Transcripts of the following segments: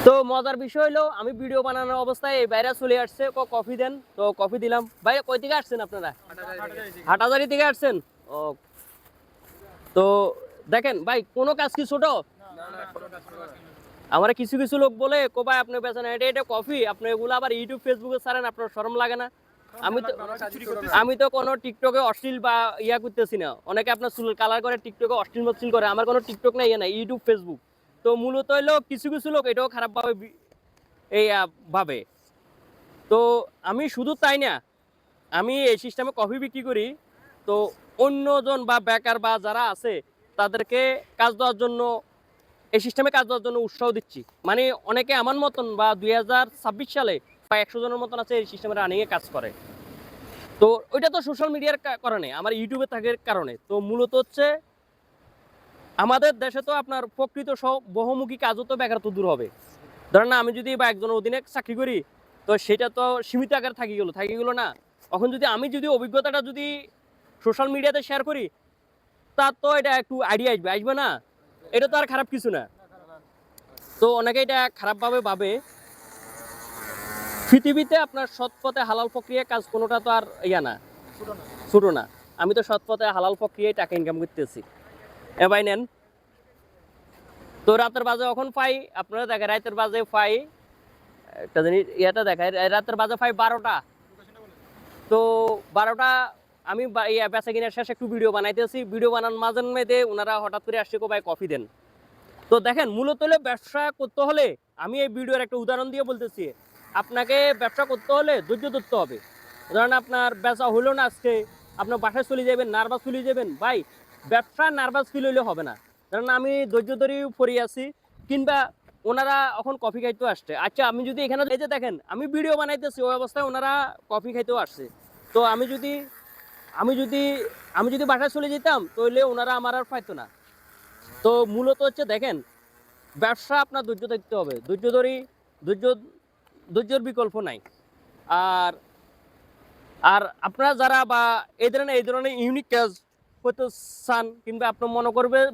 তো মজার বিষয় হলো আমি ভিডিও বানানোর অবস্থায় এই বাইরে চলে আসছে কফি দেন, তো কফি দিলাম। ভাই কই থেকে আসছেন আপনারা? হাটাজারি থেকে আসছেন। ও, তো দেখেন ভাই কোনো কাজ কি ছোট? আমার কিছু কিছু লোক বলে কো ভাই আপনি বেচেন এটা এটা কফি, আপনি এগুলো আবার ইউটিউব ফেসবুকে ছাড়েন, আপনার শরম লাগে না? আমি তো কোনো টিকটকে অশ্লীল বা ইয়া করতেছি না। অনেকে আপনার চুল কালার করে টিকটকে অশ্লীল মশ্লীল করে, আমার কোনো টিকটক নাই, ইয়ে নাই, ইউটিউব ফেসবুক। তো মূলত হলো কিছু কিছু লোক এটাও খারাপ ভাবে এই ভাবে। তো আমি শুধু তাই না, আমি এই সিস্টেমে কফি বিক্রি করি। তো অন্যজন বা বেকার বা যারা আছে তাদেরকে কাজ দেওয়ার জন্য, এই সিস্টেমে কাজ দেওয়ার জন্য উৎসাহ দিচ্ছি। মানে অনেকে আমার মতন বা 2026 সালে প্রায় 100 জনের মতন আছে এই সিস্টেমে রানিংয়ে কাজ করে। তো ওইটা তো সোশ্যাল মিডিয়ার কারণে, আমার ইউটিউবে থাকার কারণে। তো মূলত হচ্ছে আমাদের দেশে তো আপনার প্রকৃত বহুমুখী কাজও তো বেকারত্ব দূর হবে। ধরেন না, আমি যদি বা একজন অধীনে চাকরি করি, তো সেটা তো সীমিত আকারে থাকি গেল না। এখন যদি আমি অভিজ্ঞতাটা যদি সোশ্যাল মিডিয়াতে শেয়ার করি, তার তো এটা একটু আইডিয়া আসবে না? এটা তো আর খারাপ কিছু না। তো অনেকে এটা খারাপভাবে ভাবে। পৃথিবীতে আপনার সৎ পথে হালাল প্রক্রিয়ায় কাজ কোনোটা তো আর ইয়া না, ছোট না। আমি তো সৎ পথে হালাল প্রক্রিয়ায় টাকা ইনকাম করতেছি। এ ভাই নেন। তো রাতের বাজে এখন পাই, আপনারা দেখেন রাতের বাজে পাই একটা জিনিস, ইয়েটা দেখায় রাতের বাজে পাই 12টা। তো 12টা আমি বেচা কিনার শেষে একটু ভিডিও বানাইতেছি, ভিডিও বানানোর মাঝে মেয়েদে ওনারা হঠাৎ করে আসছে, ভাই কফি দেন। তো দেখেন মূলত হলে ব্যবসা করতে হলে, আমি এই ভিডিওর একটা উদাহরণ দিয়ে বলতেছি, আপনাকে ব্যবসা করতে হলে ধৈর্য ধরতে হবে। ধরেন আপনার বেচা হলো না আজকে, আপনার বাসায় চলে যাবেন, নার্ভাস চলে যাবেন। ভাই ব্যবসা নার্ভাস ফিল হইলে হবে না। ধরেন আমি ধৈর্য ধরে পড়ে আছি, কিংবা ওনারা এখন কফি খাইতেও আসছে। আচ্ছা আমি যদি এখানে এই যে দেখেন আমি ভিডিও বানাইতেছি, ওই অবস্থায় ওনারা কফি খাইতেও আসছে। তো আমি যদি আমি যদি আমি যদি বাসায় চলে যেতাম তাহলে ওনারা আমার আর পাইতো না। তো মূলত হচ্ছে দেখেন, ব্যবসা আপনার ধৈর্য থাকতে হবে, ধৈর্য ধরি, ধৈর্য ধৈর্যের বিকল্প নাই। আর আর আপনারা যারা বা এই ধরনের ইউনিক কাজ করতে চান, কিংবা আপনি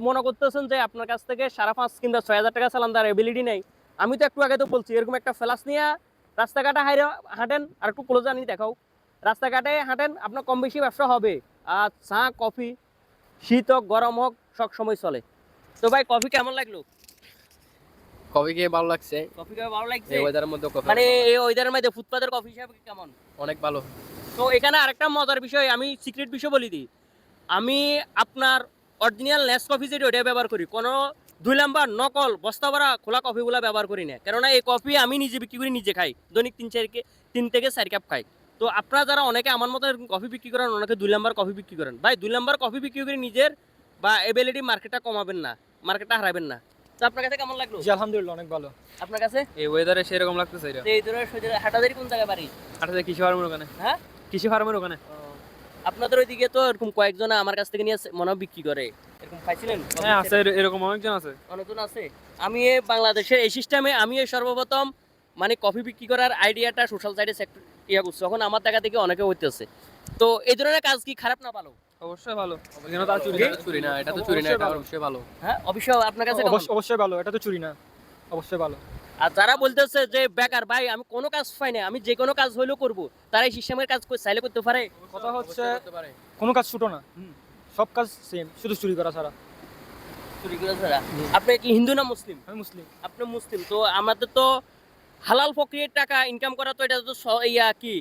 মনে করতেছেন যে আপনার কাছ থেকে 5.5 কিংবা 6,000 টাকা চালান দেওয়ার এবিলিটি নেই। আমি তো একটু আগে তো বলছি, এরকম একটা ফ্ল্যাশ নিয়ে রাস্তাঘাটে হাঁটেন, আর একটু ক্লোজ আনি দেখাও, রাস্তাঘাটে হাঁটেন, আপনার কম বেশি ব্যবসা হবে। আর চা কফি শীত হোক গরম হোক সব সময় চলে। তো ভাই কফি কেমন লাগলো? কফি খেয়ে ভালো লাগছে। কফি খেয়ে ভালো লাগছে? এই ওয়েদারের মধ্যে কফি মানে এই ওয়েদারের মধ্যে ফুটপাতের কফি হিসাবে কেমন? অনেক ভালো। তো এখানে আরেকটা মজার বিষয়, আমি সিক্রেট বিষয় বলি দিই। আমি আপনার অরিজিনাল নেসকফি যেটা ওইটা ব্যবহার করি, কোনো 2 নাম্বার নকল বস্তা ভরা খোলা কফিগুলো ব্যবহার করি না। কেননা এই কফি আমি নিজে বিক্রি করি, নিজে খাই, দৈনিক 3 থেকে 4 কাপ খাই। তো আপনারা যারা অনেকে আমার মতো কফি বিক্রি করেন, অনেকে 2 নাম্বার কফি বিক্রি করেন, ভাই 2 নাম্বার কফি বিক্রি করে নিজের বা এবিলিটি মার্কেটটা কমাবেন না, মার্কেটটা হারাবেন না। তো আপনার কাছে কেমন লাগলো? জি আলহামদুলিল্লাহ অনেক ভালো। আপনার কাছে? এই ওয়েদারে সেরকম লাগতেছে। এটা এই ধরনের হাটাদারি কোন জায়গায় বাড়ি? আটাতে কৃষি ফার্মের ওখানে। হ্যাঁ, কৃষি ফার্মের ওখানে। আপনাদের ওইদিকে তো এরকম কয়েকজন আমার কাছ থেকে নিয়ে মনে হয় বিক্রি করে, এরকম পাইছিলেন? হ্যাঁ আছে, এরকম অনেকজন আছে। অনেকজন আছে। আমি এই বাংলাদেশের এই সিস্টেমে আমি এই সর্বপ্রথম মানে কফি বিক্রি করার আইডিয়াটা সোশ্যাল সাইডে ইয়া করছি, এখন আমার দেখা থেকে অনেকে হইতেছে। তো এই ধরনের কাজ কি খারাপ না ভালো? অবশ্যই ভালো। এখানে তো আর চুরি না, এটা তো চুরি না, এটা অবশ্যই ভালো। হ্যাঁ অবশ্যই। আপনার কাছে কেমন? অবশ্যই ভালো, এটা তো চুরি না, অবশ্যই ভালো। আর যারা বলতেছে যে বেকার, ভাই আমি কোনো কাজ পাই না, আমি যে কোনো কাজ হইলেও করব, তারা এই সিস্টেমের কাজ চাইলে করতে পারে। কথা হচ্ছে কোনো কাজ ছোট না, সব কাজ সেম, শুধু চুরি করা ছাড়া। চুরি করে ছাড়া। আপনি কি হিন্দু না মুসলিম? আমি মুসলিম। আপনি মুসলিম। তো আমাদের তো হালাল প্রক্রিয়ায় টাকা ইনকাম করা, তো এটা তো ইয়া কি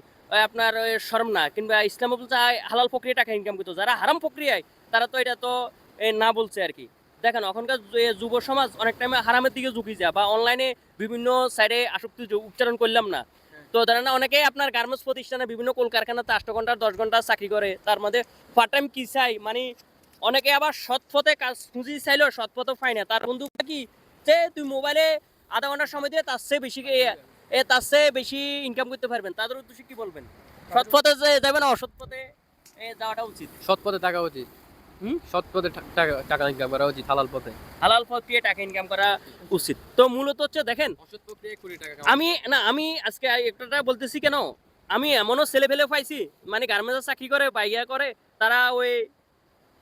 আপনার শরম না, কিংবা ইসলামে বলছে হালাল প্রক্রিয়ায় টাকা ইনকাম করতো। যারা হারাম প্রক্রিয়ায়, তারা তো এটা তো না বলছে আর কি। দেখেন ওখানকার যুব সমাজ অনেক টাইমে হারামের দিকে ঝুঁকি যায়, বা অনলাইনে বিভিন্ন সাইডে আসক্তি উচ্চারণ করলাম না। তো ধরেন না অনেকে আপনার গার্মেন্টস প্রতিষ্ঠানে বিভিন্ন কলকারখানাতে 8 ঘন্টা 10 ঘন্টা চাকরি করে, তার মধ্যে পার্ট টাইম কি চাই, মানে অনেকে আবার সৎ পথে কাজ খুঁজি চাইলেও সৎ পথে পায় না। তার বন্ধু কি যে তুই মোবাইলে আধা ঘন্টার সময় দিয়ে তার চেয়ে বেশি ইনকাম করতে পারবেন, তাদের উদ্দেশ্যে কি বলবেন? সৎ পথে যে যাবে না, অসৎ পথে যাওয়াটা উচিত? সৎ পথে টাকা উচিত। সৎ পথে টাকা ইনকাম করা উচিত, হালাল পথে। হালাল পথে টাকা ইনকাম করা উচিত। তো মূলত হচ্ছে দেখেন, অসৎ পথে কোটি টাকা আমি আজকে একটা বলতেছি কেন, আমি এমনও ছেলে ফেলে পাইছি মানে গার্মেন্টসে চাকরি করে বা ইয়া করে, তারা ওই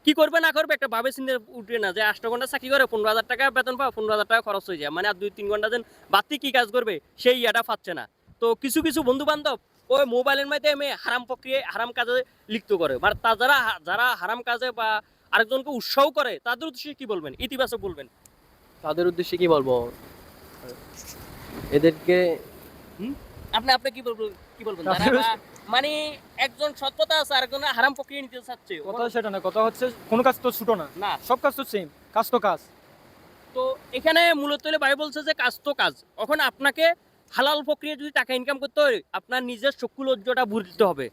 কি করবে না করবে একটা ভাবে চিন্তা উঠে না যে 8 ঘন্টা চাকরি করে 15,000 টাকা বেতন পাও, 15,000 টাকা খরচ হয়ে যায়, মানে আর 2-3 ঘন্টা দিন বাড়তি কি কাজ করবে সেই এটা পাচ্ছে না। তো কিছু কিছু বন্ধু বান্ধব ওই মোবাইলের মাধ্যমে হারাম প্রক্রিয়ায় হারাম কাজে লিপ্ত করে, মানে তা যারা যারা হারাম কাজে বা আরেকজনকে উৎসাহ করে তাদের উদ্দেশ্যে কি বলবেন, ইতিবাচক বলবেন? তাদের উদ্দেশ্যে কি বলবো, এদেরকে আপনি আপনি কি বলবেন যারা মানে একজন সৎপথে আছে আরেকজন হারাম প্রক্রিয়া নিতে চাচ্ছে? কথা সেটা না, কথা হচ্ছে কোনো কাজ তো ছোটো না, না, সব কাজ তো সেম, কাজ তো কাজ। তো এখানে মূলত হলে ভাই বলছে যে কাজ তো কাজ, এখন আপনাকে হালাল প্রক্রিয়া যদি টাকা ইনকাম করতে হয় আপনার নিজের চক্ষু লজ্জাটা বুঝতে হবে।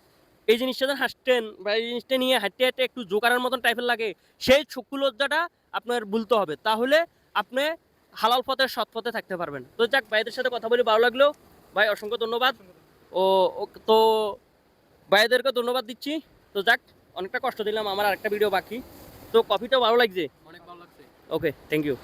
এই জিনিসটা যখন হাসতেন বা এই জিনিসটা নিয়ে হাঁটতে হাঁটতে একটু জোকারের মতন টাইপের লাগে, সেই চক্ষু লজ্জাটা আপনার ভুলতে হবে, তাহলে আপনি হালাল পথে সৎ পথে থাকতে পারবেন। তো যাক, ভাইদের সাথে কথা বলে ভালো লাগলো ভাই, অসংখ্য ধন্যবাদ। তো ভাইদেরকে ধন্যবাদ দিচ্ছি। তো যাক, অনেকটা কষ্ট দিলাম, আমার আরেকটা ভিডিও বাকি। তো কফিটা ভালো লাগছে, অনেক ভালো লাগছে। ওকে, থ্যাংক ইউ।